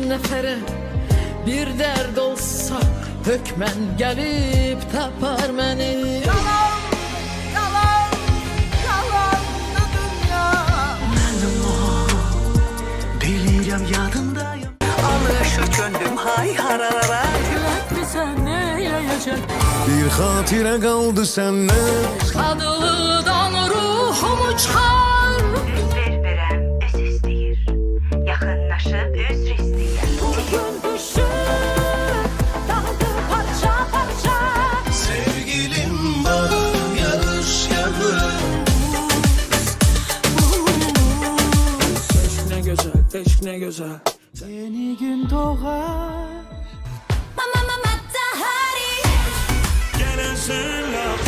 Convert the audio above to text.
nefere bir dert olsa hökmen gelip tapar beni. Yalan, yalan, yalan da dünya. Mənim o, bilirəm yadındayım. Alışır könlüm hay harara. Yürekli sen neyleyecek? Bir hatire kaldı senden. Adılıdan ruhumu çıkar. Üzr verəm, öz istəyir. Yaxınlaşıb üzr istəyir. Bugün düşür, daldı parça parça. Sevgilim bana yarış yarış. Eşk ne güzel, eşk ne güzel. Yeni gün doğar. Gelen sen laf